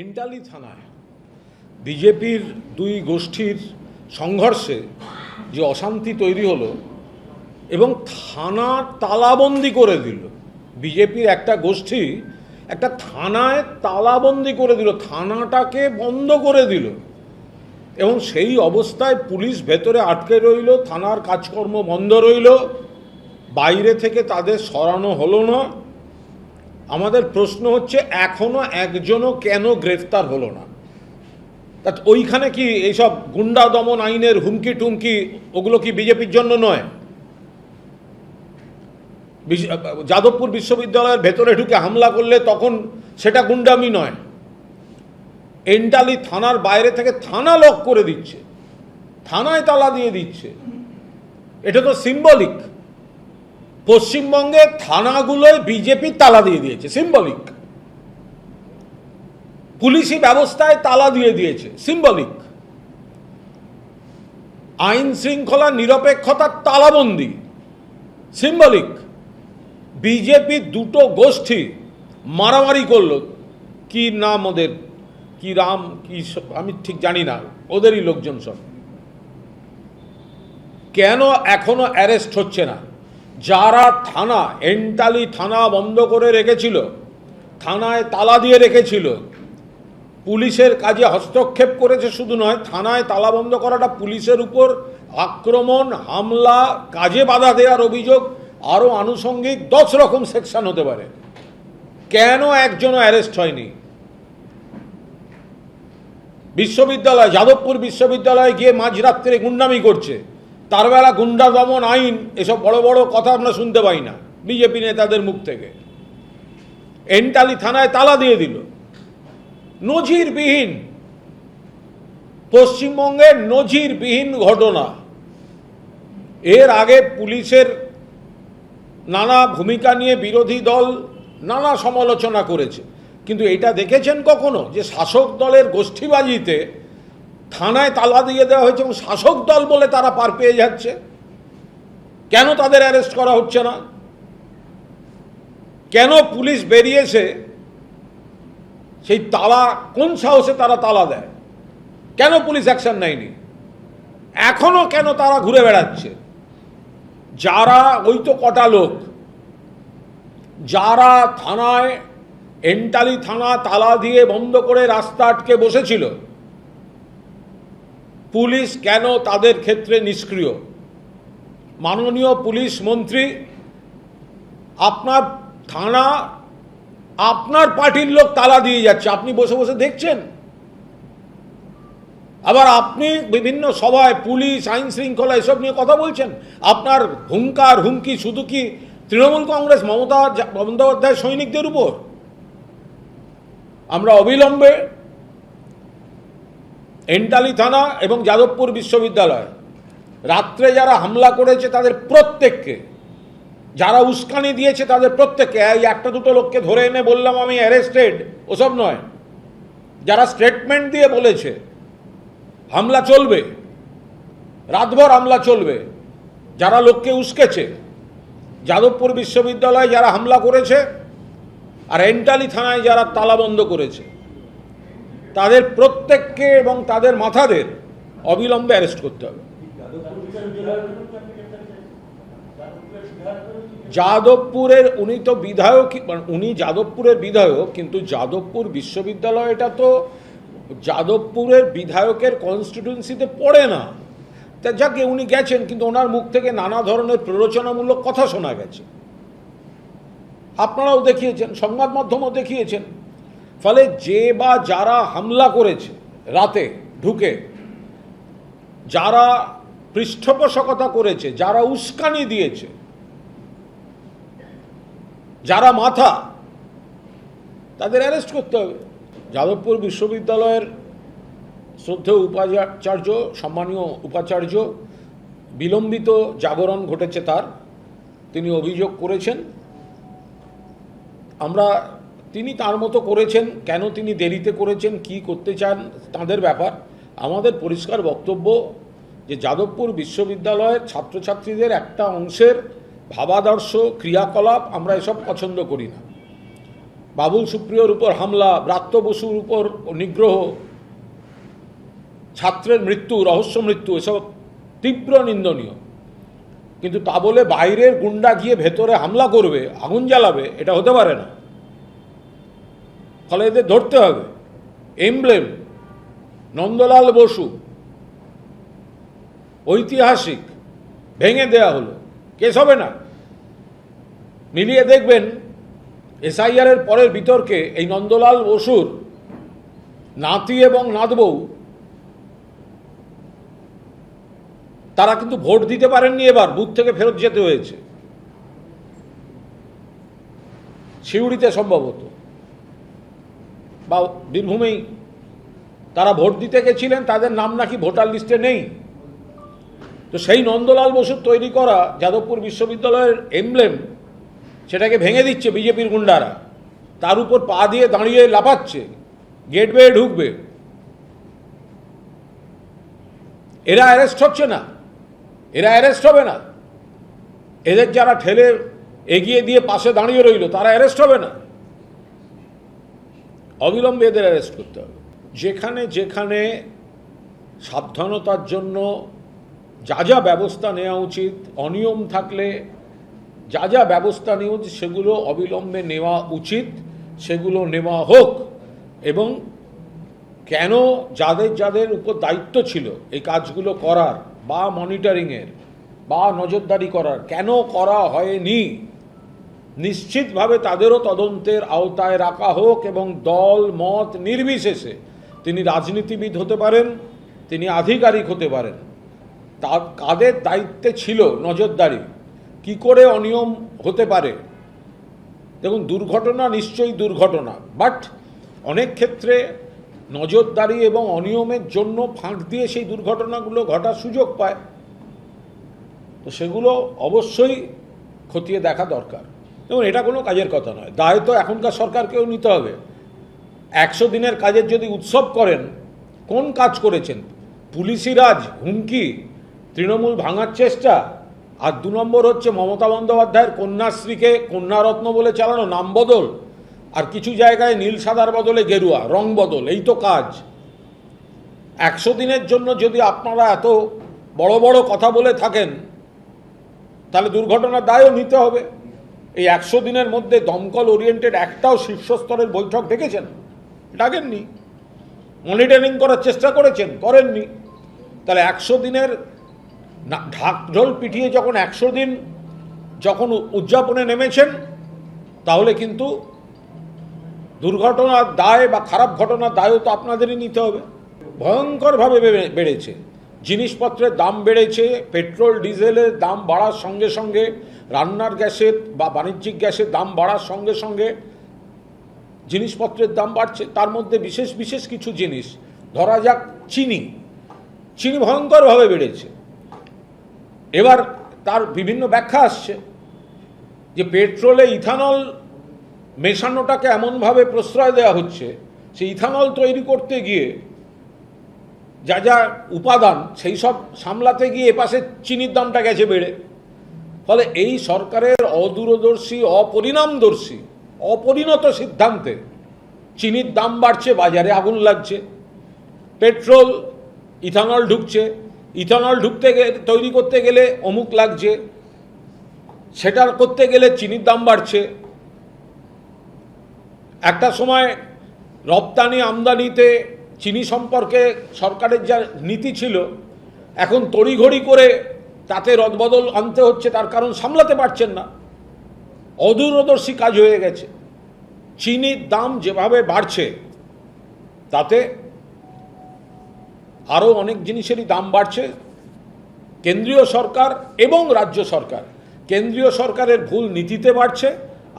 এন্টালি থানায় বিজেপির দুই গোষ্ঠীর সংঘর্ষে যে অশান্তি তৈরি হলো এবং থানা তালাবন্দি করে দিল, বিজেপির একটা গোষ্ঠী একটা থানায় তালাবন্দি করে দিল, থানাটাকে বন্ধ করে দিল এবং সেই অবস্থায় পুলিশ ভেতরে আটকে রইল, থানার কাজকর্ম বন্ধ রইল, বাইরে থেকে তাদের সরানো হলো না। আমাদের প্রশ্ন হচ্ছে এখনো একজনও কেন গ্রেফতার হলো না? তা ওইখানে কি এইসব গুন্ডা দমন আইনের হুমকি টুমকি ওগুলো কি বিজেপির জন্য নয়? যাদবপুর বিশ্ববিদ্যালয়ের ভেতরে ঢুকে হামলা করলে তখন সেটা গুন্ডামি নয়? এন্টালি থানার বাইরে থেকে থানা লক করে দিচ্ছে, থানায় তালা দিয়ে দিচ্ছে, এটা তো সিম্বলিক। পশ্চিমবঙ্গে থানাগুলোয় বিজেপি তালা দিয়ে দিয়েছে, সিম্বলিক। পুলিশি ব্যবস্থায় তালা দিয়ে দিয়েছে, সিম্বলিক। আইন শৃঙ্খলা নিরপেক্ষতার তালাবন্দি, সিম্বলিক। বিজেপি দুটো গোষ্ঠী মারামারি করলো, কি নাম ওদের, কি রাম কি আমি ঠিক জানি না, ওদেরই লোকজন সব। কেন এখনো অ্যারেস্ট হচ্ছে না? যারা থানা এন্টালি থানা বন্ধ করে রেখেছিল, থানায় তালা দিয়ে রেখেছিল, পুলিশের কাজে হস্তক্ষেপ করেছে শুধু নয়, থানায় তালা বন্ধ করাটা পুলিশের উপর আক্রমণ, হামলা, কাজে বাধা দেওয়ার অভিযোগ, আরও আনুষঙ্গিক 10 রকম সেকশন হতে পারে। কেন একজনও অ্যারেস্ট হয়নি? বিশ্ববিদ্যালয়, যাদবপুর বিশ্ববিদ্যালয়ে গিয়ে মাঝরাত্রে গুন্ডামি করছে, তার বেলা গুন্ডা দমন আইন, এসব বড় বড় কথা আমরা শুনতে পাই না বিজেপি নেতাদের মুখ থেকে। এন্টালি থানায় তালা দিয়ে দিল, নজিরবিহীন, পশ্চিমবঙ্গের নজিরবিহীন ঘটনা। এর আগে পুলিশের নানা ভূমিকা নিয়ে বিরোধী দল নানা সমালোচনা করেছে, কিন্তু এটা দেখেছেন কখনো যে শাসক দলের গোষ্ঠীবাজিতে থানায় তালা দিয়ে দেওয়া হয়েছে এবং শাসক দল বলে তারা পার পেয়ে যাচ্ছে? কেন তাদের অ্যারেস্ট করা হচ্ছে না? কেন পুলিশ বেরিয়েছে সেই তালা, কোন সাহসে তারা তালা দেয়? কেন পুলিশ অ্যাকশন নেয়নি? এখনো কেন তারা ঘুরে বেড়াচ্ছে? যারা, ওই তো কটা লোক যারা থানায় এন্টালি থানা তালা দিয়ে বন্ধ করে রাস্তা আটকে বসেছিল, পুলিশ কেন তাদের ক্ষেত্রে নিষ্ক্রিয়? মাননীয় পুলিশ মন্ত্রী, আপনার থানা আপনার পার্টির লোক তালা দিয়ে যাচ্ছে, আপনি বসে বসে দেখছেন। আবার আপনি বিভিন্ন সভায় পুলিশ, আইন শৃঙ্খলা এসব নিয়ে কথা বলছেন। আপনার হুঙ্কার হুমকি শুধু কি তৃণমূল কংগ্রেস, মমতা বন্দ্যোপাধ্যায় সৈনিকদের উপর? আমরা অবিলম্বে এন্টালি থানা এবং যাদবপুর বিশ্ববিদ্যালয় রাত্রে যারা হামলা করেছে তাদের প্রত্যেককে, যারা উস্কানি দিয়েছে তাদের প্রত্যেককে, এই একটা দুটো লোককে ধরে এনে বললাম আমি অ্যারেস্টেড, ওসব নয়, যারা স্টেটমেন্ট দিয়ে বলেছে হামলা চলবে, রাতভর হামলা চলবে, যারা লোককে উস্কেছে, যাদবপুর বিশ্ববিদ্যালয়ে যারা হামলা করেছে আর এন্টালি থানায় যারা তালাবন্ধ করেছে, তাদের প্রত্যেককে এবং তাদের মাথাদের অবিলম্বে অ্যারেস্ট করতে হবে। যাদবপুরের উনি তো বিধায়ক, উনি যাদবপুরের বিধায়ক, কিন্তু যাদবপুর বিশ্ববিদ্যালয়টা তো যাদবপুরের বিধায়কের কনস্টিটিউয়েন্সিতে পড়ে না। তা যাকে উনি গেছেন, কিন্তু ওনার মুখ থেকে নানা ধরনের প্ররোচনামূলক কথা শোনা গেছে, আপনারাও দেখিয়েছেন, সংবাদ মাধ্যমও দেখিয়েছেন। ফলে যে বা যারা হামলা করেছে রাতে ঢুকে, যারা পৃষ্ঠপোষকতা করেছে, যারা উস্কানি দিয়েছে, যারা মাথা, তাদের অ্যারেস্ট করতে হবে। যাদবপুর বিশ্ববিদ্যালয়ের শ্রদ্ধেয় উপাচার্য, সম্মানীয় উপাচার্য, বিলম্বিত জাগরণ ঘটেছে তার, তিনি অভিযোগ করেছেন। আমরা, তিনি তার মতো করেছেন, কেন তিনি দেরিতে করেছেন, কি করতে চান তাদের ব্যাপার। আমাদের পরিষ্কার বক্তব্য যে যাদবপুর বিশ্ববিদ্যালয়ের ছাত্রছাত্রীদের একটা অংশের ভাবাদর্শ, ক্রিয়াকলাপ আমরা এসব পছন্দ করি না। বাবুল সুপ্রিয়র উপর হামলা, ব্রাত্য বসুর উপর নিগ্রহ, ছাত্রের মৃত্যু, রহস্য মৃত্যু, এসব তীব্র নিন্দনীয়। কিন্তু তা বলে বাইরের গুন্ডা গিয়ে ভেতরে হামলা করবে, আগুন জ্বালাবে, এটা হতে পারে না। ফলে এদের ধরতে হবে। এমব্লেম নন্দলাল বসু ঐতিহাসিক, ভেঙে দেয়া হলো, কেস হবে না। মিলিয়ে দেখবেন এসআইআর এর পরের বিতর্কে এই নন্দলাল বসুর নাতি এবং নাতবউ তারা কিন্তু ভোট দিতে পারেননি, এবার বুথ থেকে ফেরত যেতে হয়েছে। সিউড়িতে সম্ভবত বা বীরভূমেই তারা ভোট দিতে গেছিলেন, তাদের নাম নাকি ভোটার লিস্টে নেই। তো সেই নন্দলাল বসুর তৈরি করা যাদবপুর বিশ্ববিদ্যালয়ের এমব্লেম, সেটাকে ভেঙে দিচ্ছে বিজেপির গুন্ডারা, তার উপর পা দিয়ে দাঁড়িয়ে লাফাচ্ছে, গেট বেয়ে ঢুকবে। এরা অ্যারেস্ট হচ্ছে না, এরা অ্যারেস্ট হবে না। এদের যারা ঠেলে এগিয়ে দিয়ে পাশে দাঁড়িয়ে রইল, তারা অ্যারেস্ট হবে না। অবিলম্বে এদের অ্যারেস্ট করতে হবে। যেখানে যেখানে সাবধানতার জন্য যা যা ব্যবস্থা নেওয়া উচিত, অনিয়ম থাকলে যা যা ব্যবস্থা নেওয়া উচিত সেগুলো অবিলম্বে নেওয়া উচিত, সেগুলো নেওয়া হোক। এবং কেন যাদের যাদের উপর দায়িত্ব ছিল এই কাজগুলো করার বা মনিটরিংয়ের বা নজরদারি করার, কেন করা হয়নি, নিশ্চিতভাবে তাদেরও তদন্তের আওতায় রাখা হোক। এবং দল মত নির্বিশেষে, তিনি রাজনীতিবিদ হতে পারেন, তিনি আধিকারিক হতে পারেন, তা কাদের দায়িত্বে ছিল নজরদারি, কি করে অনিয়ম হতে পারে। দেখুন, দুর্ঘটনা নিশ্চয়ই দুর্ঘটনা, বাট অনেক ক্ষেত্রে নজরদারি এবং অনিয়মের জন্য ফাঁক দিয়ে সেই দুর্ঘটনাগুলো ঘটার সুযোগ পায়। তো সেগুলো অবশ্যই খতিয়ে দেখা দরকার। এবং এটা কোনো কাজের কথা নয়, দায় তো এখনকার সরকারকেও নিতে হবে। 100 দিনের কাজের যদি উৎসব করেন, কোন কাজ করেছেন? পুলিশি রাজ, হুমকি, তৃণমূল ভাঙার চেষ্টা, আর 2 নম্বর হচ্ছে মমতা বন্দ্যোপাধ্যায়ের কন্যাশ্রীকে কন্যারত্ন বলে চালানো, নাম বদল, আর কিছু জায়গায় নীল সাদার বদলে গেরুয়া রং বদল। এই তো কাজ। 100 দিনের জন্য যদি আপনারা এত বড় বড় কথা বলে থাকেন, তাহলে দুর্ঘটনার দায়ও নিতে হবে। এই 100 দিনের মধ্যে দমকল ওরিয়েন্টেড একটাও শীর্ষস্তরের বৈঠক দেখেছেন? ডাকেননি। মনিটরিং করার চেষ্টা করেছেন? করেননি। তাহলে 100 দিনের ঢাকঢোল পিটিয়ে যখন 100 দিন যখন উদযাপনে নেমেছেন, তাহলে কিন্তু দুর্ঘটনার দায় বা খারাপ ঘটনার দায়ও তো আপনাদেরই নিতে হবে। ভয়ঙ্করভাবে বেড়েছে, জিনিসপত্রের দাম বেড়েছে, পেট্রোল ডিজেলের দাম বাড়ার সঙ্গে সঙ্গে, রান্নার গ্যাসের বা বাণিজ্যিক গ্যাসের দাম বাড়ার সঙ্গে সঙ্গে জিনিসপত্রের দাম বাড়ছে। তার মধ্যে বিশেষ বিশেষ কিছু জিনিস, ধরা যাক চিনি ভয়ঙ্করভাবে বেড়েছে। এবার তার বিভিন্ন ব্যাখ্যা আসছে যে পেট্রোলে ইথানল মেশানোটাকে এমনভাবে প্রশ্রয় দেওয়া হচ্ছে, সেই ইথানল তৈরি করতে গিয়ে যা যা উপাদান, সেই সব সামলাতে গিয়ে এপাশে চিনির দামটা গেছে বেড়ে। ফলে এই সরকারের অদূরদর্শী, অপরিণামদর্শী, অপরিণত সিদ্ধান্তে চিনির দাম বাড়ছে, বাজারে আগুন লাগছে। পেট্রোল, ইথানল ঢুকছে, ইথানল তৈরি করতে গেলে অমুক লাগছে, সেটা করতে গেলে চিনির দাম বাড়ছে। একটা সময় রপ্তানি আমদানিতে চিনি সম্পর্কে সরকারের যা নীতি ছিল, এখন তড়িঘড়ি করে তাতে রদবদল আনতে হচ্ছে, তার কারণ সামলাতে পারছেন না। অদূরদর্শী কাজ হয়ে গেছে। চিনির দাম যেভাবে বাড়ছে, তাতে আরও অনেক জিনিসেরই দাম বাড়ছে। কেন্দ্রীয় সরকার এবং রাজ্য সরকার, কেন্দ্রীয় সরকারের ভুল নীতিতে বাড়ছে,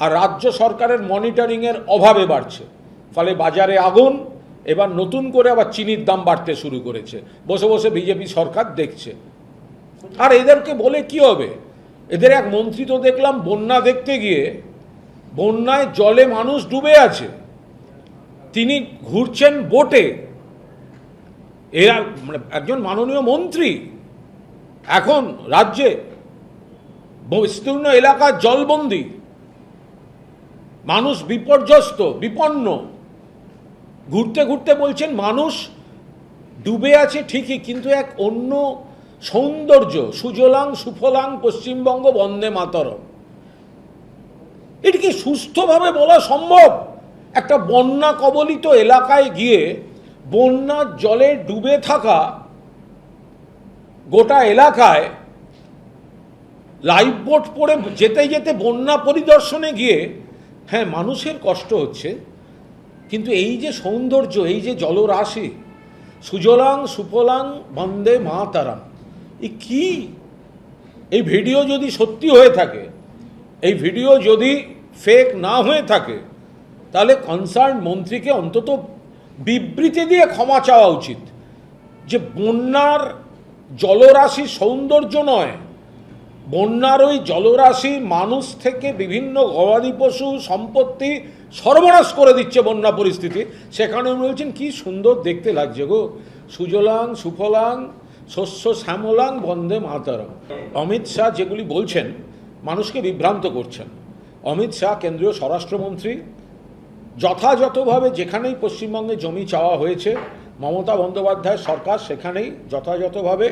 আর রাজ্য সরকারের মনিটরিংয়ের অভাবে বাড়ছে। ফলে বাজারে আগুন। এবার নতুন করে আবার চিনির দাম বাড়তে শুরু করেছে, বসে বসে বিজেপি সরকার দেখছে। আর এদেরকে বলে কি হবে? এদের এক মন্ত্রী তো দেখলাম বন্যা দেখতে গিয়ে, বন্যায় জলে মানুষ ডুবে আছে, তিনি ঘুরছেন বোটে। এরা মানে একজন মাননীয় মন্ত্রী, এখন রাজ্যে বিস্তীর্ণ এলাকা জলবন্দী, মানুষ বিপর্যস্ত, বিপন্ন। ঘুরতে ঘুরতে বলছেন মানুষ ডুবে আছে ঠিকই, কিন্তু এক অন্য সৌন্দর্য, সুজলাং সুফলাং পশ্চিমবঙ্গ বন্দে মাতরম। এটা কি সুস্থভাবে বলা সম্ভব? একটা বন্যা কবলিত এলাকায় গিয়ে বন্যার জলে ডুবে থাকা গোটা এলাকায় লাইফ বোট পড়ে যেতে যেতে বন্যা পরিদর্শনে গিয়ে, হ্যাঁ মানুষের কষ্ট হচ্ছে, কিন্তু এই যে সৌন্দর্য, এই যে জলরাশি, সুজলাং সুফলাং বন্দে মাতরম, কি? এই ভিডিও যদি সত্যি হয়ে থাকে, এই ভিডিও যদি ফেক না হয়ে থাকে, তাহলে কনসার্ন মন্ত্রীকে অন্তত বিবৃতি দিয়ে ক্ষমা চাওয়া উচিত যে বন্যার জলরাশি সৌন্দর্য নয়, বন্যার ওই জলরাশি মানুষ থেকে বিভিন্ন গবাদি পশু সম্পত্তি সর্বনাশ করে দিচ্ছে বন্যা পরিস্থিতি। সেখানে বলছেন কি সুন্দর দেখতে লাগছে গো, সুজলাং সুফলাং শস্য শ্যামলাং বন্দে মাতরম। অমিত শাহ যেগুলি বলছেন মানুষকে বিভ্রান্ত করছেন। অমিত শাহ কেন্দ্রীয় স্বরাষ্ট্রমন্ত্রী, যথাযথভাবে যেখানেই পশ্চিমবঙ্গে জমি চাওয়া হয়েছে মমতা বন্দ্যোপাধ্যায়ের সরকার সেখানেই যথাযথভাবে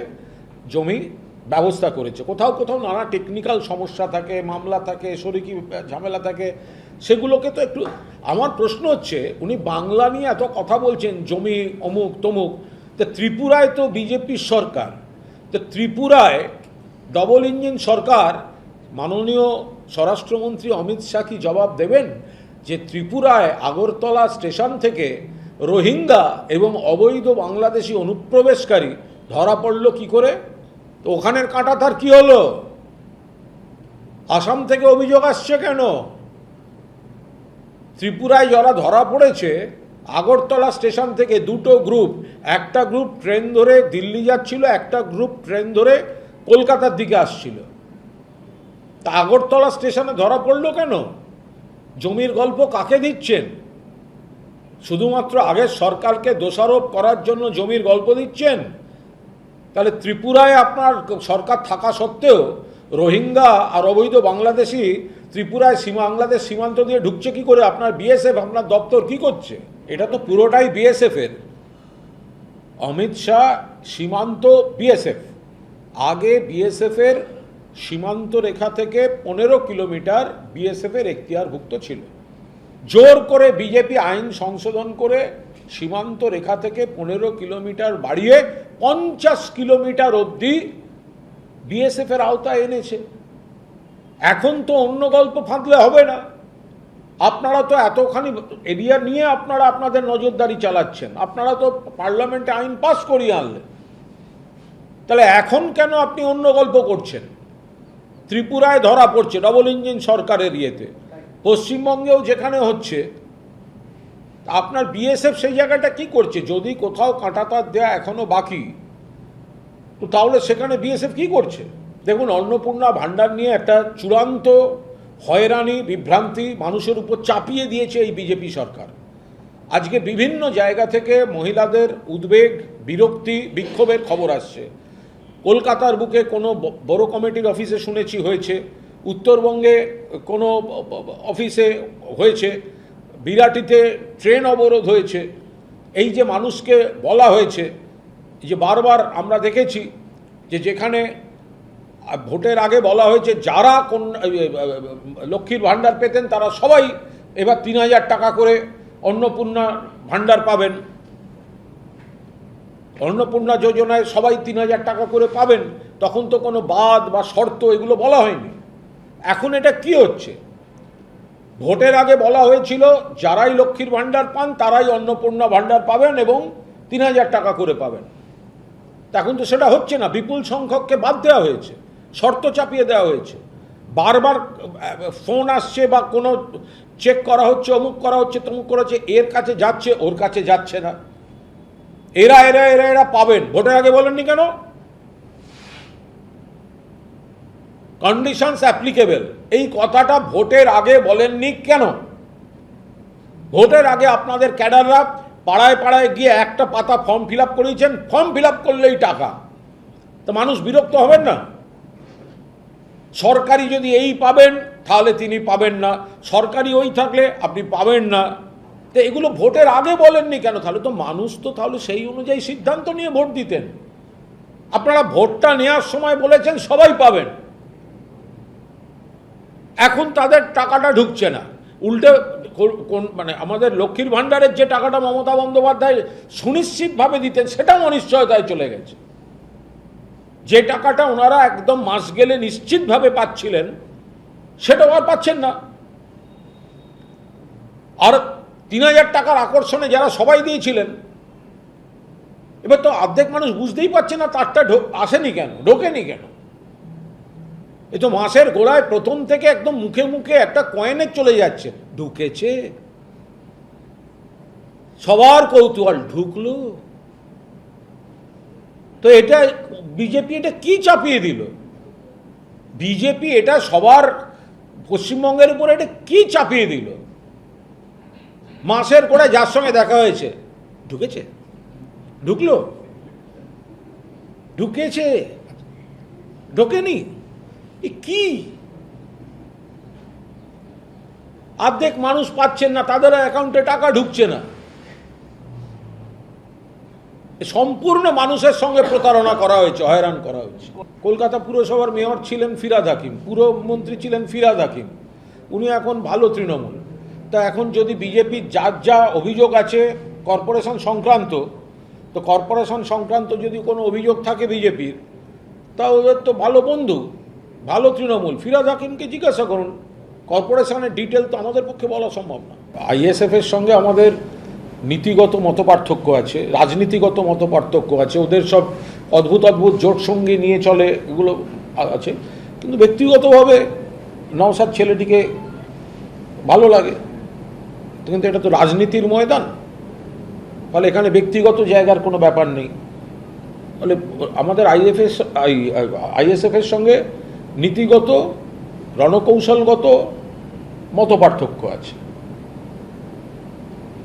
জমি ব্যবস্থা করেছে। কোথাও কোথাও নানা টেকনিক্যাল সমস্যা থাকে, মামলা থাকে, শরিকি ঝামেলা থাকে, সেগুলোকে তো একটু, আমার প্রশ্ন হচ্ছে উনি বাংলা নিয়ে এত কথা বলছেন, জমি অমুক তমুক, তো ত্রিপুরায় তো বিজেপির সরকার, তো ত্রিপুরায় ডবল ইঞ্জিন সরকার, মাননীয় স্বরাষ্ট্রমন্ত্রী অমিত শাহ কি জবাব দেবেন যে ত্রিপুরায় আগরতলা স্টেশন থেকে রোহিঙ্গা এবং অবৈধ বাংলাদেশি অনুপ্রবেশকারী ধরা পড়ল কি করে? তো ওখানের কাঁটাতার কি হলো? আসাম থেকে অভিযোগ আসছে কেন? ত্রিপুরায় যারা ধরা পড়েছে আগরতলা স্টেশন থেকে দুটো গ্রুপ, একটা গ্রুপ ট্রেন ধরে দিল্লি যাচ্ছিল, একটা গ্রুপ ট্রেন ধরে কলকাতার দিকে আসছিল। তা আগরতলা স্টেশনে ধরা পড়লো কেন? জমির গল্প কাকে দিচ্ছেন? শুধুমাত্র আগের সরকারকে দোষারোপ করার জন্য জমির গল্প দিচ্ছেন? তাহলে ত্রিপুরায় আপনার সরকার থাকা সত্ত্বেও রোহিঙ্গা আর অবৈধ বাংলাদেশি ত্রিপুরায় বাংলাদেশ সীমান্ত দিয়ে ঢুকছে কি করে? আপনার বিএসএফ, আপনার দপ্তর কি করছে? এটা তো পুরোটাই বিএসএফের। অমিত শাহ সীমান্ত বিএসএফ, আগে বিএসএফের সীমান্ত রেখা থেকে 15 কিলোমিটার বিএসএফের এখতিয়ারভুক্ত ছিল। জোর করে বিজেপি আইন সংশোধন করে সীমান্ত রেখা থেকে 15 কিলোমিটার বাড়িয়ে 50 কিলোমিটার অবধি বিএসএফের আওতায় এনেছে। এখন তো অন্য গল্প ফাঁদলে হবে না। আপনারা তো এতখানি এরিয়া নিয়ে আপনারা আপনাদের নজরদারি চালাচ্ছেন, আপনারা তো পার্লামেন্টে আইন পাস করিয়ে আনলেন, তাহলে এখন কেন আপনি অন্য গল্প করছেন? ত্রিপুরায় ধরা পড়ছে ডবল ইঞ্জিন সরকারের ইয়েতে, পশ্চিমবঙ্গেও যেখানে হচ্ছে, আপনার বিএসএফ সেই জায়গাটা কি করছে? যদি কোথাও কাঁটাতার দেয়া এখনো বাকি, তো তাহলে সেখানে বিএসএফ কি করছে? দেখুন, অন্নপূর্ণা ভাণ্ডার নিয়ে একটা চূড়ান্ত হয়রানি, বিভ্রান্তি মানুষের উপর চাপিয়ে দিয়েছে এই বিজেপি সরকার। আজকে বিভিন্ন জায়গা থেকে মহিলাদের উদ্বেগ, বিরক্তি, বিক্ষোভের খবর আসছে। কলকাতার বুকে কোনো বড় কমিটির অফিসে শুনেছি হয়েছে, উত্তরবঙ্গে কোনো অফিসে হয়েছে, বিরাটিতে ট্রেন অবরোধ হয়েছে। এই যে মানুষকে বলা হয়েছে, যে বারবার আমরা দেখেছি যে যেখানে ভোটের আগে বলা হয়েছে যারা কোন লক্ষ্মীর ভাণ্ডার পেতেন তারা সবাই এবার 3000 টাকা করে অন্নপূর্ণা ভাণ্ডার পাবেন, অন্নপূর্ণা যোজনায় সবাই 3000 টাকা করে পাবেন, তখন তো কোনো বাদ বা শর্ত এগুলো বলা হয়নি। এখন এটা কি হচ্ছে? ভোটের আগে বলা হয়েছিল যারাই লক্ষ্মীর ভাণ্ডার পান তারাই অন্নপূর্ণা ভাণ্ডার পাবেন এবং 3000 টাকা করে পাবেন। এখন তো সেটা হচ্ছে না, বিপুল সংখ্যককে বাদ দেওয়া হয়েছে, শর্ত চাপিয়ে দেওয়া হয়েছে। বারবার ফোন আসছে বা কোনো চেক করা হচ্ছে, অমুক করা হচ্ছে, তমুক করা হচ্ছে, এর কাছে যাচ্ছে, ওর কাছে যাচ্ছে না। এরা এরা এরা এরা পাবেন, ভোটের আগে বলেননি কেন? কন্ডিশনস অ্যাপ্লিকেবল, এই কথাটা ভোটের আগে বলেননি কেন? ভোটের আগে আপনাদের ক্যাডাররা পাড়ায় পাড়ায় গিয়ে একটা পাতা ফর্ম ফিল আপ করিয়েছেন, ফর্ম ফিল আপ করলেই টাকা। তো মানুষ বিরক্ত হবেন না? সরকারি যদি এই পাবেন তাহলে তিনি পাবেন না, সরকারি ওই থাকলে আপনি পাবেন না। তো এগুলো ভোটের আগে বলেননি কেন? তাহলে তো মানুষ তো তাহলে সেই অনুযায়ী সিদ্ধান্ত নিয়ে ভোট দিতেন। আপনারা ভোটটা নেওয়ার সময় বলেছেন সবাই পাবেন, এখন তাদের টাকাটা ঢুকছে না। উল্টে মানে আমাদের লক্ষ্মীর ভাণ্ডারের যে টাকাটা মমতা বন্দ্যোপাধ্যায় সুনিশ্চিতভাবে দিতেন সেটাও অনিশ্চয়তায় চলে গেছে। যে টাকাটা ওনারা একদম মাস গেলে নিশ্চিতভাবে পাচ্ছিলেন সেটাও আর পাচ্ছেন না। আর ৩,০০০ টাকার আকর্ষণে যারা সবাই দিয়েছিলেন, এবার তো অর্ধেক মানুষ বুঝতেই পারছে না তারটা আসেনি কেন, ঢোকেনি কেন। এ তো মাসের গোড়ায় প্রথম থেকে একদম মুখে মুখে একটা কয়েনে চলে যাচ্ছে, ঢুকেছে, সবার কৌতূহল, ঢুকলো। তো এটা বিজেপি এটা কি চাপিয়ে দিল? বিজেপি এটা সবার পশ্চিমবঙ্গের উপর এটা কি চাপিয়ে দিল? মাসের গোড়ায় যার সঙ্গে দেখা হয়েছে ঢুকেছে, ঢুকলো, ঢুকেছে, ঢোকেনি, কি? অর্ধেক মানুষ পাচ্ছেন না, তাদের অ্যাকাউন্টে টাকা ঢুকছে না। সম্পূর্ণ মানুষের সঙ্গে প্রতারণা করা হয়েছে, হয়রান করা হয়েছে। কলকাতা পুরসভার মেয়র ছিলেন ফিরহাদ হাকিম, পুরমন্ত্রী ছিলেন ফিরহাদ হাকিম, উনি এখন ভালো তৃণমূল। তা এখন যদি বিজেপির যার যা অভিযোগ আছে কর্পোরেশন সংক্রান্ত, তো কর্পোরেশন সংক্রান্ত যদি কোনো অভিযোগ থাকে বিজেপির, তা ওদের তো ভালো বন্ধু, ভালো তৃণমূল, ফিরহাদ হাকিমকে জিজ্ঞাসা করুন। কর্পোরেশনের ডিটেল তো আমাদের পক্ষে বলা সম্ভব না। আইএসএফের সঙ্গে আমাদের নীতিগত মতপার্থক্য আছে, রাজনীতিগত মতপার্থক্য আছে, ওদের সব অদ্ভুত অদ্ভুত জোট সঙ্গী নিয়ে চলে, এগুলো আছে। কিন্তু ব্যক্তিগতভাবে নওশাদ ছেলেটিকে ভালো লাগে, কিন্তু এটা তো রাজনীতির ময়দান, ফলে এখানে ব্যক্তিগত জায়গার কোনো ব্যাপার নেই। ফলে আমাদের আইএসএফের সঙ্গে নীতিগত রণকৌশলগত মতপার্থক্য আছে,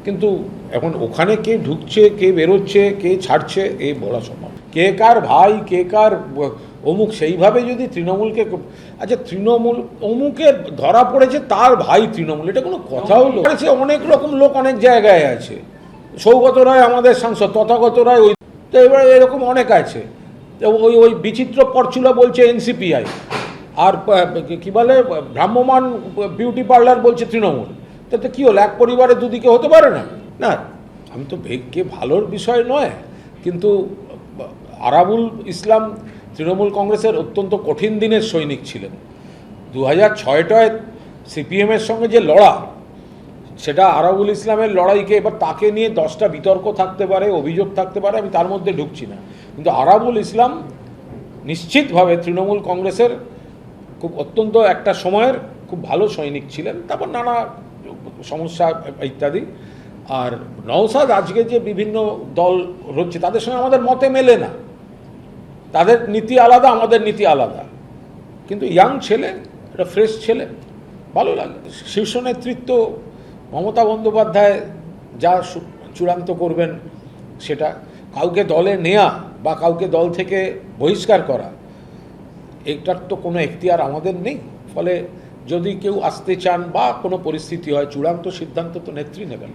কিন্তু এখন ওখানে কে ঢুকছে, কে বেরোচ্ছে, কে ছাড়ছে, এই বলা সম্ভব। কে কার ভাই, কে কার অমুক, সেইভাবে যদি তৃণমূলকে, আচ্ছা তৃণমূল অমুকে ধরা পড়েছে তার ভাই তৃণমূল, এটা কোনো কথা হলো? অনেক রকম লোক অনেক জায়গায় আছে। সৌগত রায় আমাদের সাংসদ, তথাগত রায় ওই, তো এবার এরকম অনেক আছে। ওই ওই বিচিত্র পরচুলা বলছে এনসিপিআই, আর কি বলে ভ্রাম্যমান বিউটি পার্লার বলছে তৃণমূল। তাতে কি হলো? এক পরিবারে দুদিকে হতে পারে না? না, আমি তো কে ভালোর বিষয় নয়, কিন্তু আরাবুল ইসলাম তৃণমূল কংগ্রেসের অত্যন্ত কঠিন দিনের সৈনিক ছিলেন। 2006টায় সিপিএমের সঙ্গে যে লড়া, সেটা আরাবুল ইসলামের লড়াইকে, এবার তাকে নিয়ে 10টা বিতর্ক থাকতে পারে, অভিযোগ থাকতে পারে, আমি তার মধ্যে ঢুকছি না, কিন্তু আরাবুল ইসলাম নিশ্চিতভাবে তৃণমূল কংগ্রেসের খুব অত্যন্ত একটা সময়ের খুব ভালো সৈনিক ছিলেন। তারপর নানা সমস্যা ইত্যাদি। আর নওশাদ আজকে যে বিভিন্ন দল হচ্ছে তাদের সঙ্গে আমাদের মতে মেলে না, তাদের নীতি আলাদা, আমাদের নীতি আলাদা, কিন্তু ইয়াং ছেলে, একটা ফ্রেশ ছেলে, ভালো লাগে। শীর্ষ নেতৃত্ব মমতা বন্দ্যোপাধ্যায় যা চূড়ান্ত করবেন, সেটা কাউকে দলে নেয়া বা কাউকে দল থেকে বহিষ্কার করা, এটার তো কোনো এখতিয়ার আমাদের নেই। ফলে যদি কেউ আসতে চান বা কোনো পরিস্থিতি হয়, চূড়ান্ত সিদ্ধান্ত তো নেত্রী নেবেন।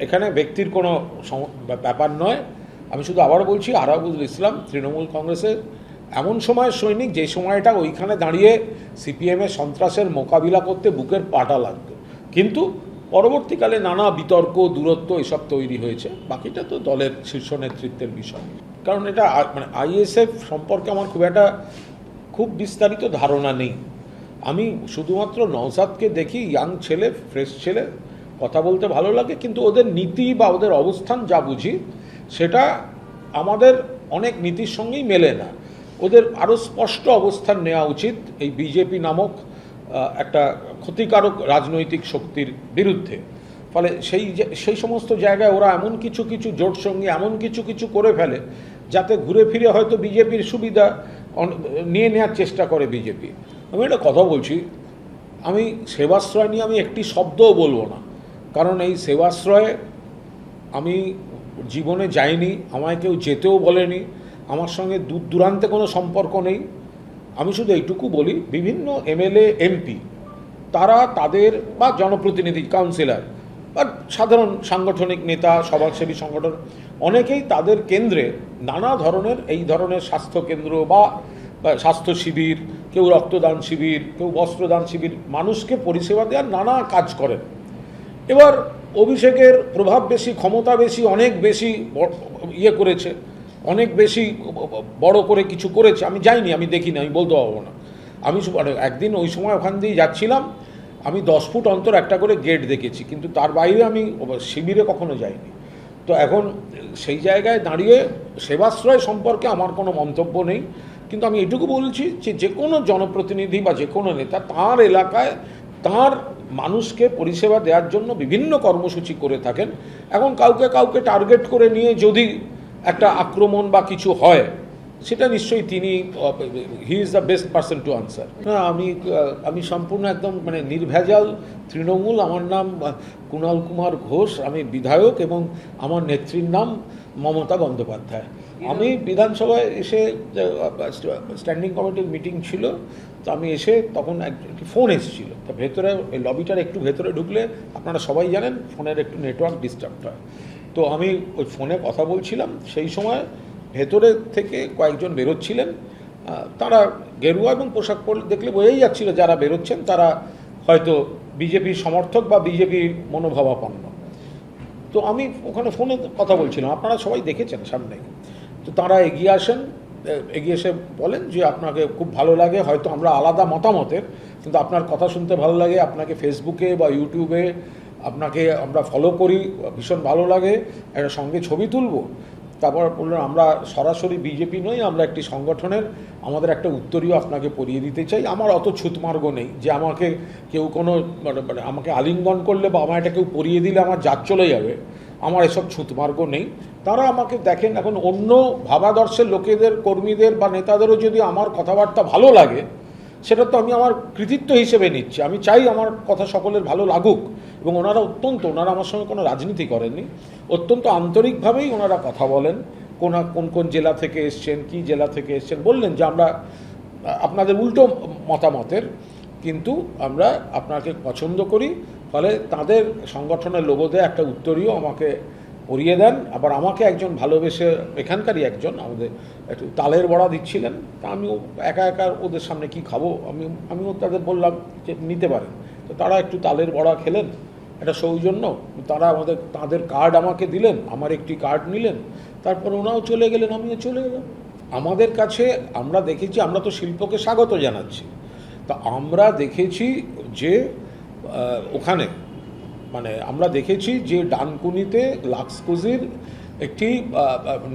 এখানে ব্যক্তির কোনো ব্যাপার নয়। আমি শুধু আবার বলছি, আরাবুল ইসলাম তৃণমূল কংগ্রেসের এমন সময়ের সৈনিক, যে সময়টা ওইখানে দাঁড়িয়ে সিপিএমের সন্ত্রাসের মোকাবিলা করতে বুকের পাটা লাগত, কিন্তু পরবর্তীকালে নানা বিতর্ক, দূরত্ব এসব তৈরি হয়েছে। বাকিটা তো দলের শীর্ষ নেতৃত্বের বিষয়। কারণ এটা মানে আইএসএফ সম্পর্কে আমার খুব বিস্তারিত ধারণা নেই। আমি শুধুমাত্র নওশাদকে দেখি, ইয়াং ছেলে, ফ্রেশ ছেলে, কথা বলতে ভালো লাগে, কিন্তু ওদের নীতি বা ওদের অবস্থান যা বুঝি সেটা আমাদের অনেক নীতির সঙ্গেই মেলে না। ওদের আরও স্পষ্ট অবস্থান নেওয়া উচিত এই বিজেপি নামক একটা ক্ষতিকারক রাজনৈতিক শক্তির বিরুদ্ধে। ফলে সেই সমস্ত জায়গায় ওরা এমন কিছু জোট সঙ্গে এমন কিছু করে ফেলে, যাতে ঘুরে ফিরে হয়তো বিজেপির সুবিধা নিয়ে নেওয়ার চেষ্টা করে বিজেপি। আমি একটা কথা বলছি, আমি সেবাশ্রয় নিয়ে আমি একটি শব্দও বলবো না, কারণ এই সেবাশ্রয়ে আমি জীবনে যাইনি, আমায় কেউ যেতেও বলেনি, আমার সঙ্গে দূর দূরান্তে কোনো সম্পর্ক নেই। আমি শুধু এইটুকু বলি, বিভিন্ন এমএলএ এমপি তারা তাদের বা জনপ্রতিনিধি কাউন্সিলর বা সাধারণ সাংগঠনিক নেতা সমাজসেবী সংগঠন অনেকেই তাদের কেন্দ্রে নানা ধরনের এই ধরনের স্বাস্থ্য কেন্দ্র বা স্বাস্থ্য শিবির, কেউ রক্তদান শিবির, কেউ বস্ত্রদান শিবির, মানুষকে পরিষেবা দেওয়ার নানা কাজ করেন। এবার অভিষেকের প্রভাব বেশি, ক্ষমতা বেশি, অনেক বেশি ইয়ে করেছে, অনেক বেশি বড় করে কিছু করেছে। আমি যাইনি, আমি দেখিনি, আমি বলতে পারবো না। আমি একদিন ওই সময় ওখান দিয়ে যাচ্ছিলাম, আমি 10 ফুট অন্তর একটা করে গেট দেখেছি, কিন্তু তার বাইরে আমি শিবিরে কখনো যাইনি। তো এখন সেই জায়গায় দাঁড়িয়ে সেবাশ্রয় সম্পর্কে আমার কোনো মন্তব্য নেই, কিন্তু আমি এটুকু বলছি যে কোনো জনপ্রতিনিধি বা যে কোনো নেতা তার এলাকায় তার মানুষকে পরিষেবা দেওয়ার জন্য বিভিন্ন কর্মসূচি করে থাকেন। এখন কাউকে কাউকে টার্গেট করে নিয়ে যদি একটা আক্রমণ বা কিছু হয়, সেটা নিশ্চয়ই তিনি, he is the best person to answer. না, আমি সম্পূর্ণ একদম মানে নির্ভেজাল তৃণমূল। আমার নাম কুণাল কুমার ঘোষ, আমি বিধায়ক এবং আমার নেত্রীর নাম মমতা বন্দ্যোপাধ্যায়। আমি বিধানসভায় এসে স্ট্যান্ডিং কমিটির মিটিং ছিল, তো আমি এসে তখন একটি ফোন এসেছিল, তো ভেতরে ওই লবিটার একটু ভেতরে ঢুকলে আপনারা সবাই জানেন ফোনের একটু নেটওয়ার্ক ডিস্টার্ব হয়। তো আমি ওই ফোনে কথা বলছিলাম, সেই সময় ভেতরে থেকে কয়েকজন বেরোচ্ছিলেন, তারা গেরুয়া এবং পোশাক পরে দেখলে বোঝাই যাচ্ছিল যারা বেরোচ্ছেন তারা হয়তো বিজেপির সমর্থক বা বিজেপির মনোভাবাপন্ন। তো আমি ওখানে ফোনে কথা বলছিলাম, আপনারা সবাই দেখেছেন সামনে। তো তারা এগিয়ে আসেন, এগিয়ে এসে বলেন যে আপনাকে খুব ভালো লাগে, হয়তো আমরা আলাদা মতামতের, কিন্তু আপনার কথা শুনতে ভালো লাগে, আপনাকে ফেসবুকে বা ইউটিউবে আপনাকে আমরা ফলো করি, ভীষণ ভালো লাগে, একটা সঙ্গে ছবি তুলব। তারপর বললেন আমরা সরাসরি বিজেপি নই, আমরা একটি সংগঠনের, আমাদের একটা উত্তরীয় আপনাকে পরিয়ে দিতে চাই। আমার অত ছুতমার্গ নেই যে আমাকে কেউ কোনো মানে আমাকে আলিঙ্গন করলে বা আমার এটা কেউ পরিয়ে দিলে আমার জাত চলে যাবে, আমার এসব ছুতমার্গ নেই। তারা আমাকে দেখেন, এখন অন্য ভাবাদর্শের লোকেদের, কর্মীদের বা নেতাদেরও যদি আমার কথাবার্তা ভালো লাগে, সেটা তো আমি আমার কৃতিত্ব হিসেবে নিচ্ছি। আমি চাই আমার কথা সকলের ভালো লাগুক, এবং ওনারা ওনারা আমার সঙ্গে কোনো রাজনীতি করেননি, অত্যন্ত আন্তরিকভাবেই ওনারা কথা বলেন। কোন কোন জেলা থেকে এসছেন, কি জেলা থেকে এসছেন, বললেন যে আমরা আপনাদের উল্টো মতামতের, কিন্তু আমরা আপনাকে পছন্দ করি। ফলে তাদের সংগঠনের লোগো দিয়ে একটা উত্তরীয় আমাকে পরিয়ে দেন। আবার আমাকে একজন ভালোবেসে, এখানকারই একজন, আমাদের একটু তালের বড়া দিচ্ছিলেন। তা আমিও একা একা ওদের সামনে কি খাবো, আমিও তাদের বললাম যে নিতে পারেন। তো তারা একটু তালের বড়া খেলেন, একটা সৌজন্য। তারা তাদের কার্ড আমাকে দিলেন, আমার একটি কার্ড নিলেন, তারপর ওনাও চলে গেলেন, আমিও চলে গেলাম। আমাদের কাছে আমরা দেখেছি, আমরা তো শিল্পকে স্বাগত জানাচ্ছি, তা আমরা দেখেছি যে ওখানে মানে আমরা দেখেছি যে ডানকুনিতে লাক্সকোজির একটি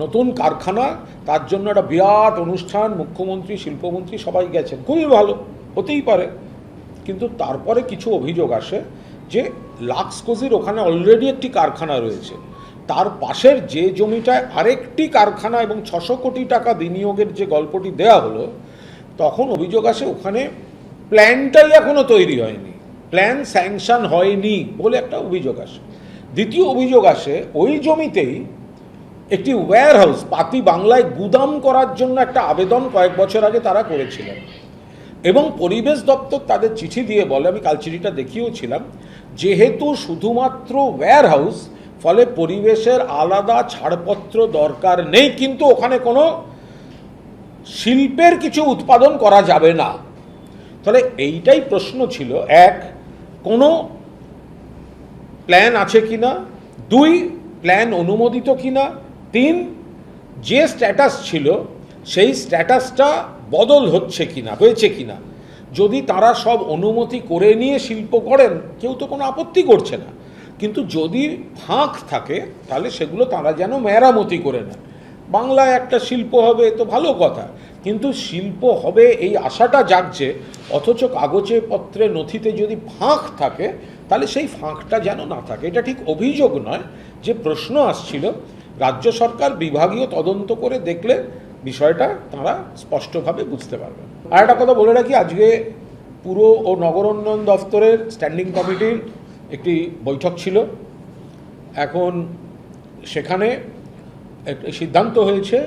নতুন কারখানা, তার জন্য একটা বিরাট অনুষ্ঠান, মুখ্যমন্ত্রী, শিল্পমন্ত্রী সবাই গেছেন, খুবই ভালো, হতেই পারে। কিন্তু তারপরে কিছু অভিযোগ আসে যে লাক্সকোজির ওখানে অলরেডি একটি কারখানা রয়েছে, তার পাশের যে জমিটায় আরেকটি কারখানা এবং 600 কোটি টাকা বিনিয়োগের যে গল্পটি দেয়া হলো, তখন অভিযোগ আসে ওখানে প্ল্যানটাই এখনো তৈরি হয়নি, প্ল্যান স্যাংশন হয়নি বলে একটা অভিযোগ আসে। দ্বিতীয় অভিযোগ আসে ওই জমিতেই একটি ওয়্যার হাউস, পাতি বাংলায় গুদাম করার জন্য একটা আবেদন কয়েক বছর আগে তারা করেছিলেন, এবং পরিবেশ দপ্তর তাদের চিঠি দিয়ে বলে, আমি কাল চিঠিটা দেখিয়েওছিলাম, যেহেতু শুধুমাত্র ওয়্যার হাউস, ফলে পরিবেশের আলাদা ছাড়পত্র দরকার নেই, কিন্তু ওখানে কোনো শিল্পের কিছু উৎপাদন করা যাবে না। তাহলে এইটাই প্রশ্ন ছিল, এক, কোনো প্ল্যান আছে কিনা, দুই, প্ল্যান অনুমোদিত কিনা, তিন, যে স্ট্যাটাস ছিল সেই স্ট্যাটাসটা বদল হচ্ছে কিনা, হয়েছে কিনা। যদি তারা সব অনুমতি করে নিয়ে শিল্প করেন, কেউ তো কোনো আপত্তি করছে না, কিন্তু যদি ফাঁক থাকে তাহলে সেগুলো তারা যেন মেরামতি করে নেন। বাংলায় একটা শিল্প হবে তো ভালো কথা, কিন্তু শিল্প হবে এই আশাটা জাগছে, অথচ কাগজে পত্রে নথিতে যদি ফাঁক থাকে তাহলে সেই ফাঁকটা যেন না থাকে। এটা ঠিক অভিযোগ নয়, যে প্রশ্ন আসছিল, রাজ্য সরকার বিভাগীয় তদন্ত করে দেখলে বিষয়টা তারা স্পষ্টভাবে বুঝতে পারবেন। আর একটা কথা বলে রাখি, আজকে পুর ও নগর উন্নয়ন দফতরের স্ট্যান্ডিং কমিটির একটি বৈঠক ছিল। এখন সেখানে সিদ্ধান্ত হয়েছে,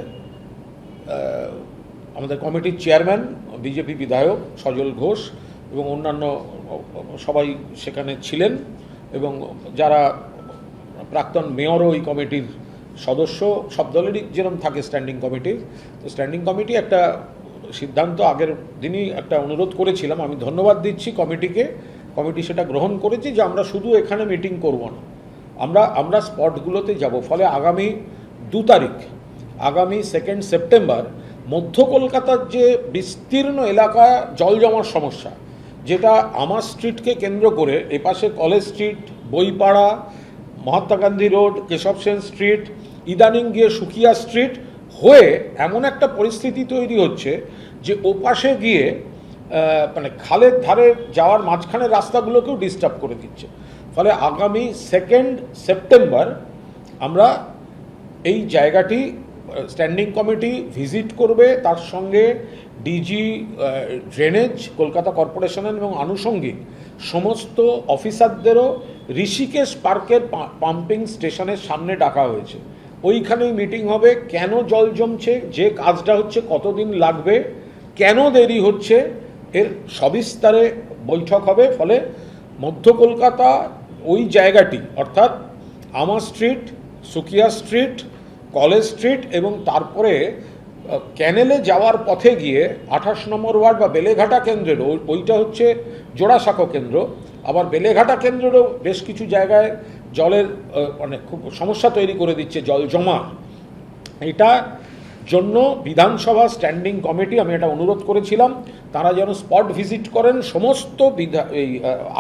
আমাদের কমিটির চেয়ারম্যান বিজেপি বিধায়ক সজল ঘোষ এবং অন্যান্য সবাই সেখানে ছিলেন, এবং যারা প্রাক্তন মেয়রও ওই কমিটির সদস্য, সব দলেরই যেরকম থাকে স্ট্যান্ডিং কমিটি। তো স্ট্যান্ডিং কমিটি একটা সিদ্ধান্ত আগের দিনই একটা অনুরোধ করেছিলাম, আমি ধন্যবাদ দিচ্ছি কমিটিকে, কমিটি সেটা গ্রহণ করেছে যে আমরা শুধু এখানে মিটিং করব না, আমরা স্পটগুলোতে যাব। ফলে আগামী 2 তারিখ, আগামী 2 সেপ্টেম্বর মধ্য কলকাতার যে বিস্তীর্ণ এলাকা জল জমার সমস্যা, যেটা আমার স্ট্রিটকে কেন্দ্র করে এপাশে কলেজ স্ট্রিট, বইপাড়া, মহাত্মা গান্ধী রোড, কেশব সেন স্ট্রিট, ইদানিং গিয়ে সুকিয়া স্ট্রিট হয়ে এমন একটা পরিস্থিতি তৈরি হচ্ছে যে ওপাশে গিয়ে মানে খালের ধারে যাওয়ার মাঝখানের রাস্তাগুলোকেও ডিস্টার্ব করে দিচ্ছে। ফলে আগামী 2 সেপ্টেম্বর আমরা এই জায়গাটি স্ট্যান্ডিং কমিটি ভিজিট করবে, তার সঙ্গে ডিজি ড্রেনেজ কলকাতা কর্পোরেশনের এবং আনুষঙ্গিক সমস্ত অফিসারদেরও ঋষিকেশ পার্কের পাম্পিং স্টেশনের সামনে ডাকা হয়েছে। ওইখানেই মিটিং হবে, কেন জল জমছে, যে কাজটা হচ্ছে কতদিন লাগবে, কেন দেরি হচ্ছে, এর সবিস্তারে বৈঠক হবে। ফলে মধ্য কলকাতা ওই জায়গাটি অর্থাৎ আমার street, Sukia street, college street এবং তারপরে ক্যানেলে যাওয়ার পথে গিয়ে 28 নম্বর ওয়ার্ড বা বেলেঘাটা কেন্দ্রেরও, ওইটা হচ্ছে জোড়াসাঁকো কেন্দ্র, আবার বেলেঘাটা কেন্দ্রেরও বেশ কিছু জায়গায় জলের মানে খুব সমস্যা তৈরি করে দিচ্ছে জল জমা। এটা জন্য বিধানসভা স্ট্যান্ডিং কমিটি, আমি এটা অনুরোধ করেছিলাম তারা যেন স্পট ভিজিট করেন সমস্ত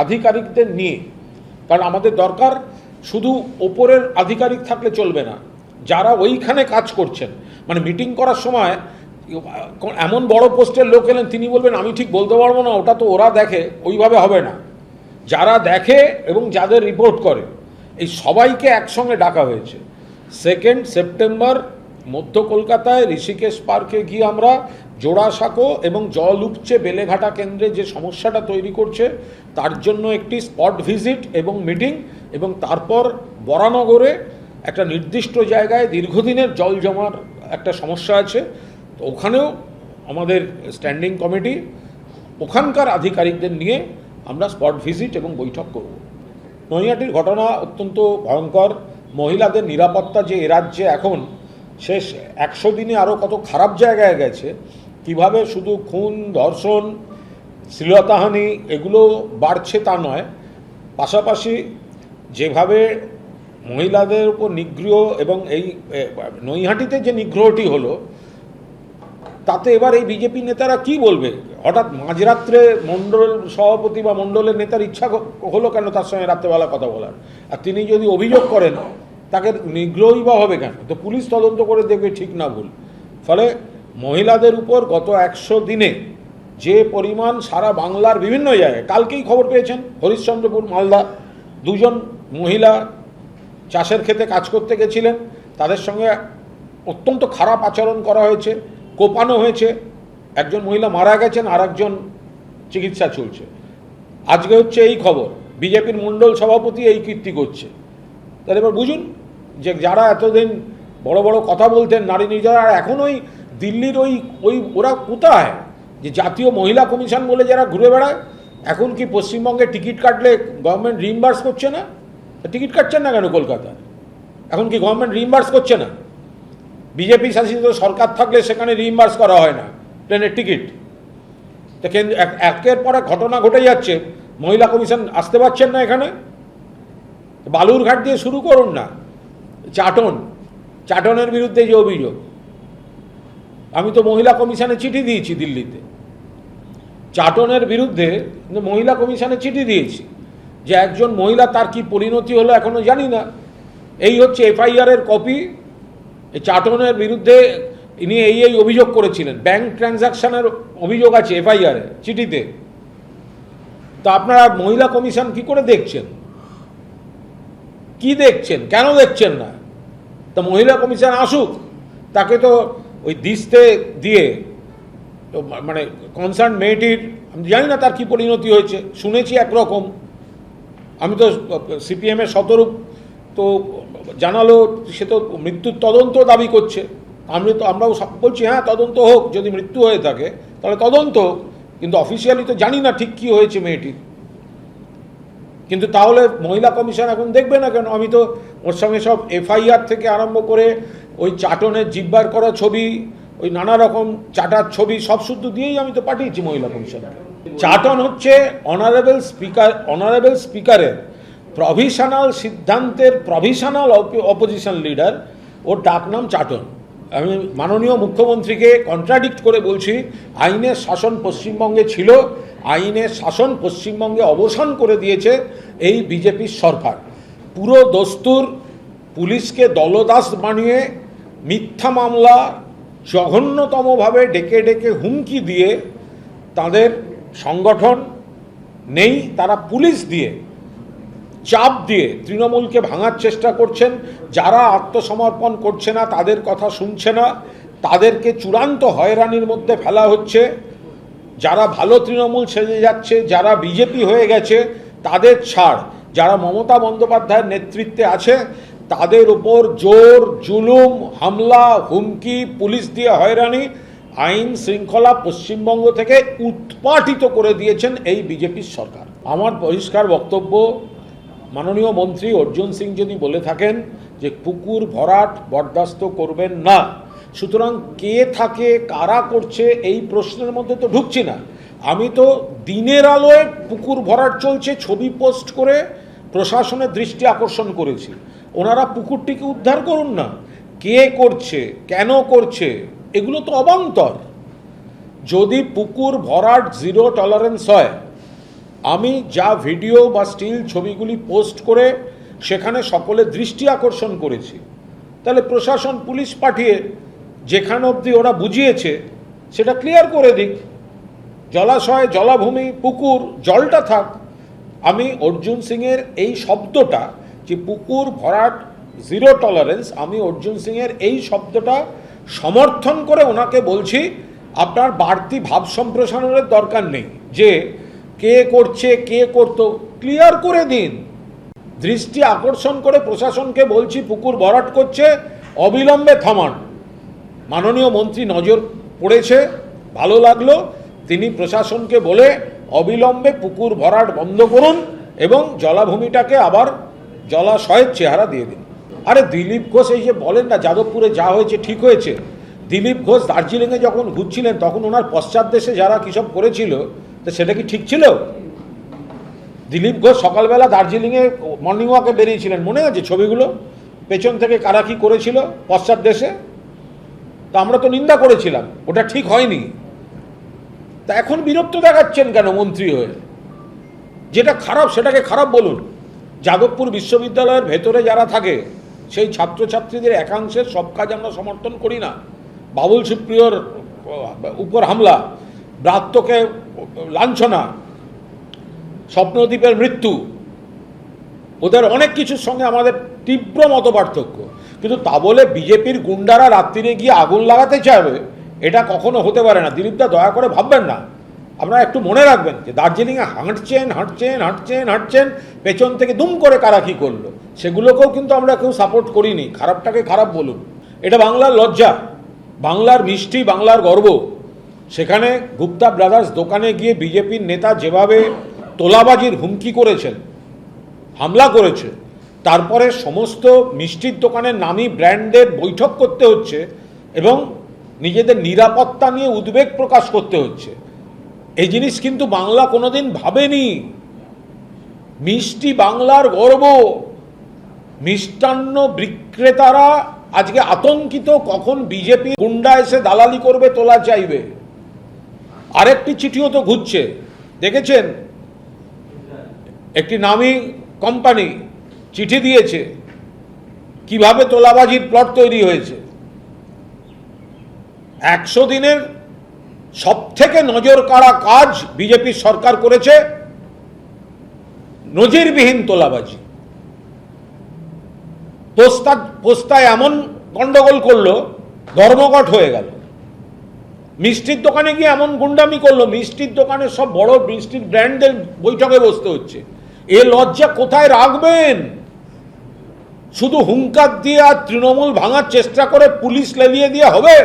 আধিকারিকদের নিয়ে, কারণ আমাদের দরকার শুধু ওপরের আধিকারিক থাকলে চলবে না, যারা ওইখানে কাজ করছেন, মানে মিটিং করার সময় এমন বড় পোস্টের লোক এলেন তিনি বলবেন আমি ঠিক বলতে পারবো না, ওটা তো ওরা দেখে, ওইভাবে হবে না। যারা দেখে এবং যাদের রিপোর্ট করে এই সবাইকে একসঙ্গে ডাকা হয়েছে। 2 সেপ্টেম্বর মধ্য কলকাতায় ঋষিকেশ পার্কে গিয়ে আমরা জোড়াসাঁকো এবং জল উপচে বেলেঘাটা কেন্দ্রে যে সমস্যাটা তৈরি করছে তার জন্য একটি স্পট ভিজিট এবং মিটিং, এবং তারপর বরানগরে একটা নির্দিষ্ট জায়গায় দীর্ঘদিনের জল জমার একটা সমস্যা আছে, তো ওখানেও আমাদের স্ট্যান্ডিং কমিটি ওখানকার আধিকারিকদের নিয়ে আমরা স্পট ভিজিট এবং বৈঠক করব। নৈহাটির ঘটনা অত্যন্ত ভয়ঙ্কর। মহিলাদের নিরাপত্তা যে এ রাজ্যে এখন শেষ 100 দিনে আরও কত খারাপ জায়গায় গেছে, কিভাবে শুধু খুন, ধর্ষণ, শ্লীলতাহানি এগুলো বাড়ছে তা নয়, পাশাপাশি যেভাবে মহিলাদের উপর নিগ্রহ, এবং এই নৈহাটিতে যে নিগ্রহটি হলো তাতে এবার এই বিজেপি নেতারা কি বলবে? হঠাৎ মাঝরাত্রে মণ্ডল সভাপতি বা মণ্ডলের নেতার ইচ্ছা হলো কেন তার সঙ্গে রাত্রেবেলা কথা বলার? আর তিনি যদি অভিযোগ করেন তাকে নিগ্রহই বা হবে কেন? তো পুলিশ তদন্ত করে দেখবে ঠিক না ভুল। ফলে মহিলাদের উপর গত 100 দিনে যে পরিমাণ সারা বাংলার বিভিন্ন জায়গায়, কালকেই খবর পেয়েছেন হরিশ্চন্দ্রপুর মালদা 2 জন মহিলা চাষের ক্ষেতে কাজ করতে গেছিলেন, তাদের সঙ্গে অত্যন্ত খারাপ আচরণ করা হয়েছে, কোপানো হয়েছে, একজন মহিলা মারা গেছেন, আর একজন চিকিৎসা চলছে। আজকে হচ্ছে এই খবর, বিজেপির মণ্ডল সভাপতি এই কীর্তি করছে। তাহলে এবার বুঝুন যে যারা এতদিন বড় বড় কথা বলতেন নারী নির্যাতন, আর এখন ওই দিল্লির ওই ওরা কোথায় যে জাতীয় মহিলা কমিশন বলে যারা ঘুরে বেড়ায়, এখন কি পশ্চিমবঙ্গে টিকিট কাটলে গভর্নমেন্ট রিইম্বার্স করছে না? টিকিট কাটছেন না কেন কলকাতায়? এখন কি গভর্নমেন্ট রিইম্বার্স করছে না? বিজেপি শাসিত সরকার থাকলে সেখানে রিইম্বার্স করা হয় না ট্রেনের টিকিট। তো একের পর এক ঘটনা ঘটে যাচ্ছে, মহিলা কমিশন আসতে পারছেন না এখানে। বালুরঘাট দিয়ে শুরু করুন না, চাটনের বিরুদ্ধে যে অভিযোগ, আমি তো মহিলা কমিশনে চিঠি দিয়েছি দিল্লিতে, চাটনের বিরুদ্ধে মহিলা কমিশনে চিঠি দিয়েছি যে একজন মহিলা, তার কি পরিণতি হলো এখনো জানি না। এই হচ্ছে এফআইআর এর কপি। এই চাটনের বিরুদ্ধে ইনি এই অভিযোগ করেছিলেন, ব্যাংক ট্রানজাকশনের অভিযোগ আছে এফআইআরে চিঠিতে। তা আপনারা মহিলা কমিশন কি করে দেখছেন? কি দেখছেন? কেন দেখছেন না? তা মহিলা কমিশন আসুক, তাকে তো ওই দিস্তে দিয়ে, তো মানে কনসার্ন মেয়েটির আমি জানি না তার কি পরিণতি হয়েছে, শুনেছি একরকম। আমি তো সিপিএমের শতরূপ তো জানালো, সে তো মৃত্যুর তদন্ত দাবি করছে, আমরাও বলছি হ্যাঁ তদন্ত হোক, যদি মৃত্যু হয়ে থাকে তাহলে তদন্ত হোক, কিন্তু অফিসিয়ালি তো জানি না ঠিক কী হয়েছে মেয়েটির। কিন্তু তাহলে মহিলা কমিশন এখন দেখবে না কেন? আমি তো ওর সঙ্গে সব এফআইআর থেকে আরম্ভ করে ওই চাটনের জিব্বার করা ছবি, ওই নানা রকম চাটার ছবি সব শুদ্ধ দিয়েই আমি তো পাঠিয়েছি মহিলা কমিশনকে। চাটন হচ্ছে অনারেবল স্পিকারের প্রভিশনাল সিদ্ধান্তের প্রভিশনাল অপোজিশন লিডার, ওর ডাকনাম চাটন। আমি মাননীয় মুখ্যমন্ত্রীকে কন্ট্রাডিক্ট করে বলছি, আইনের শাসন পশ্চিমবঙ্গে ছিল, আইনের শাসন পশ্চিমবঙ্গে অবসান করে দিয়েছে এই বিজেপির সরকার। পুরো দস্তুর পুলিশকে দলদাস বানিয়ে মিথ্যা মামলা জঘন্যতমভাবে ডেকে ডেকে হুমকি দিয়ে তাদের সংগঠন নেই, তারা পুলিশ দিয়ে চাপ দিয়ে তৃণমূলকে ভাঙার চেষ্টা করছেন। যারা আত্মসমর্পণ করছে না, তাদের কথা শুনছে না, তাদেরকে চূড়ান্ত হয়রানির মধ্যে ফেলা হচ্ছে। যারা ভালো তৃণমূল সেজে যাচ্ছে, যারা বিজেপি হয়ে গেছে, তাদের ছাড়। যারা মমতা বন্দ্যোপাধ্যায়ের নেতৃত্বে আছে তাদের উপর জোর জুলুম, হামলা, হুমকি, পুলিশ দিয়ে হয়রানি, আইন শৃঙ্খলা পশ্চিমবঙ্গ থেকে উৎপাটিত করে দিয়েছেন এই বিজেপির সরকার। আমার পরিষ্কার বক্তব্য, মাননীয় মন্ত্রী অর্জুন সিং যদি বলে থাকেন যে পুকুর ভরাট বরদাস্ত করবেন না, সুতরাং কে থাকে, কারা করছে, এই প্রশ্নের মধ্যে তো ঢুকছি না। আমি তো দিনের আলোয় পুকুর ভরাট চলছে ছবি পোস্ট করে প্রশাসনের দৃষ্টি আকর্ষণ করেছি। ওনারা পুকুরটিকে উদ্ধার করুন না। কে করছে, কেন করছে, এগুলো তো অবান্তর। যদি পুকুর ভরাট জিরো টলারেন্স হয়, আমি যা ভিডিও বা স্টিল ছবিগুলি পোস্ট করে সেখানে সকলের দৃষ্টি আকর্ষণ করেছি, তাহলে প্রশাসন পুলিশ পাঠিয়ে যেখানে অবধি ওরা বুঝিয়েছে সেটা ক্লিয়ার করে দিক। জলাশয়, জলাভূমি, পুকুর, জলটা থাক। আমি অর্জুন সিংয়ের এই শব্দটা, যে পুকুর ভরাট জিরো টলারেন্স, আমি অর্জুন সিংয়ের এই শব্দটা সমর্থন করে ওনাকে বলছি, আপনার বাড়তি ভাব সম্প্রসারণের দরকার নেই। যে কে করছে, কে করতো, ক্লিয়ার করে দিন। দৃষ্টি আকর্ষণ করে প্রশাসনকে বলছি পুকুর ভরাট করছে, অবিলম্বে থামান। মাননীয় মন্ত্রী নজর পড়েছে, ভালো লাগলো। তিনি প্রশাসনকে বলে অবিলম্বে পুকুর ভরাট বন্ধ করুন এবং জলাভূমিটাকে আবার জলাশয়ের চেহারা দিয়ে দিন। আরে দিলীপ ঘোষ এই যে বলেন না যাদবপুরে যা হয়েছে ঠিক হয়েছে, দিলীপ ঘোষ দার্জিলিংয়ে যখন ঘুরছিলেন তখন ওনার পশ্চাৎ দেশে যারা কিসব করেছিল, তো সেটা কি ঠিক ছিল? দিলীপ ঘোষ সকালবেলা দার্জিলিংয়ে মর্নিং ওয়াকে বেরিয়েছিলেন, মনে আছে ছবিগুলো? পেছন থেকে কারা কি করেছিল পশ্চাৎ দেশে, তা আমরা তো নিন্দা করেছিলাম, ওটা ঠিক হয়নি। তা এখন বিরক্ত দেখাচ্ছেন কেন মন্ত্রী হয়ে? যেটা খারাপ সেটাকে খারাপ বলুন। যাদবপুর বিশ্ববিদ্যালয়ের ভেতরে যারা থাকে সেই ছাত্রছাত্রীদের একাংশের সব কাজ আমরা সমর্থন করি না। বাবুল সুপ্রিয়র উপর হামলা, ব্রাত্যকে লাঞ্ছনা, স্বপ্নদ্বীপের মৃত্যু, ওদের অনেক কিছুর সঙ্গে আমাদের তীব্র মতপার্থক্য। কিন্তু তা বলে বিজেপির গুন্ডারা রাত্রিরে গিয়ে আগুন লাগাতে চাইবে, এটা কখনো হতে পারে না। দিলীপদা দয়া করে ভাববেন না। আপনারা একটু মনে রাখবেন যে দার্জিলিংয়ে হাঁটছেন, পেছন থেকে দুম করে কারা কী করলো, সেগুলোকেও কিন্তু আমরা কেউ সাপোর্ট করিনি। খারাপটাকে খারাপ বলুন, এটা বাংলার লজ্জা, বাংলার মিষ্টি, বাংলার গর্ব। সেখানে গুপ্তা ব্রাদার্স দোকানে গিয়ে বিজেপির নেতা যেভাবে তোলাবাজির হুমকি করেছেন, হামলা করেছে, তারপরে সমস্ত মিষ্টির দোকানের নামি ব্র্যান্ডের বৈঠক করতে হচ্ছে এবং নিজেদের নিরাপত্তা নিয়ে উদ্বেগ প্রকাশ করতে হচ্ছে। এই জিনিস কিন্তু বাংলা কোনোদিন ভাবেনি। মিষ্টি বাংলার গর্ব। মিষ্টান্ন বিক্রেতারা আজকে আতঙ্কিত, কখন বিজেপি গুন্ডা এসে দালালি করবে, তোলা চাইবে। আরেকটি চিঠিও তো ঘুরছে, দেখেছেন? একটি নামী কোম্পানি চিঠি দিয়েছে কিভাবে তোলাবাজির প্লট তৈরি হয়েছে। 100 দিনের সবথেকে নজর কাড়া কাজ বিজেপির সরকার করেছে, নজিরবিহীন তোলাবাজি। পোস্তায় এমন গন্ডগোল করলো, ধর্মঘট হয়ে গেল। মিষ্টির দোকানে গিয়ে এমন গুন্ডামি করলো, মিষ্টির দোকানে সব বড় মিষ্টির ব্র্যান্ডের বৈঠকে বসতে হচ্ছে। এ লজ্জা কোথায় রাখবেন? শুধু হুঙ্কার দিয়ে আর তৃণমূল ভাঙার চেষ্টা করে পুলিশ লেলিয়ে দিয়ে হবে?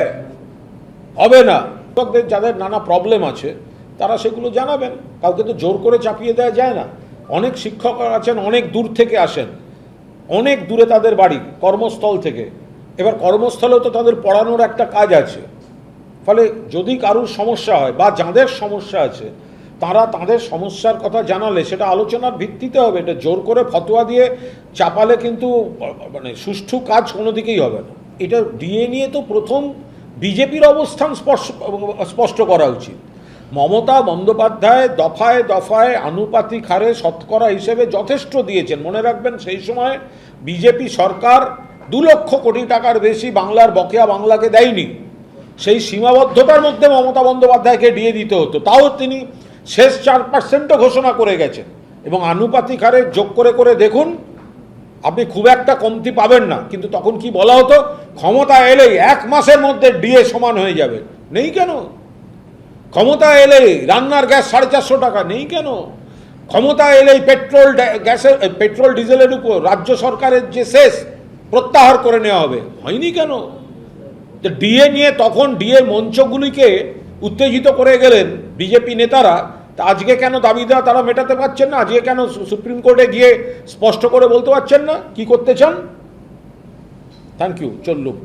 হবে না। শিক্ষকদের যাদের নানা প্রবলেম আছে তারা সেগুলো জানাবেন, কাউকে তো জোর করে চাপিয়ে দেওয়া যায় না। অনেক শিক্ষক আছেন অনেক দূর থেকে আসেন, অনেক দূরে তাদের বাড়ি কর্মস্থল থেকে, এবার কর্মস্থলেও তো তাদের পড়ানোর একটা কাজ আছে। ফলে যদি কারুর সমস্যা হয় বা যাদের সমস্যা আছে তারা তাদের সমস্যার কথা জানালে সেটা আলোচনার ভিত্তিতে হবে। এটা জোর করে ফতোয়া দিয়ে চাপালে কিন্তু মানে সুষ্ঠু কাজ কোনো দিকেই হবে না। এটা ডিএ নিয়ে তো প্রথম বিজেপির অবস্থান স্পষ্ট করা উচিত। মমতা বন্দ্যোপাধ্যায় দফায় দফায় আনুপাতিক হারে শতকরা হিসেবে যথেষ্ট দিয়েছেন। মনে রাখবেন সেই সময় বিজেপি সরকার 2 লক্ষ কোটি টাকার বেশি বাংলার বকেয়া বাংলাকে দেয়নি। সেই সীমাবদ্ধতার মধ্যে মমতা বন্দ্যোপাধ্যায়কে ডিএ দিতে হতো, তাও তিনি শেষ 4% ঘোষণা করে গেছেন। এবং আনুপাতিক হারে যোগ করে করে দেখুন আপনি খুব একটা কমতি পাবেন না। কিন্তু তখন কি বলা হতো, ক্ষমতা এলেই 1 মাসের মধ্যে ডিএ সমান হয়ে যাবে। নেই কেন? ক্ষমতা এলেই রান্নার গ্যাস 450 টাকা, নেই কেন? ক্ষমতা এলেই পেট্রোল ডিজেলের উপর রাজ্য সরকারের যে সেস প্রত্যাহার করে নেওয়া হবে, হয়নি কেন? ডিএ নিয়ে তখন ডিএ মঞ্চগুলিকে উত্তেজিত করে গেলেন বিজেপি নেতারা। তা আজকে কেন দাবি দেওয়া তারা মেটাতে পারছেন না? আজকে কেন সুপ্রিম কোর্টে গিয়ে স্পষ্ট করে বলতে পারছেন না কি করতে চান? Thank you. চলুন।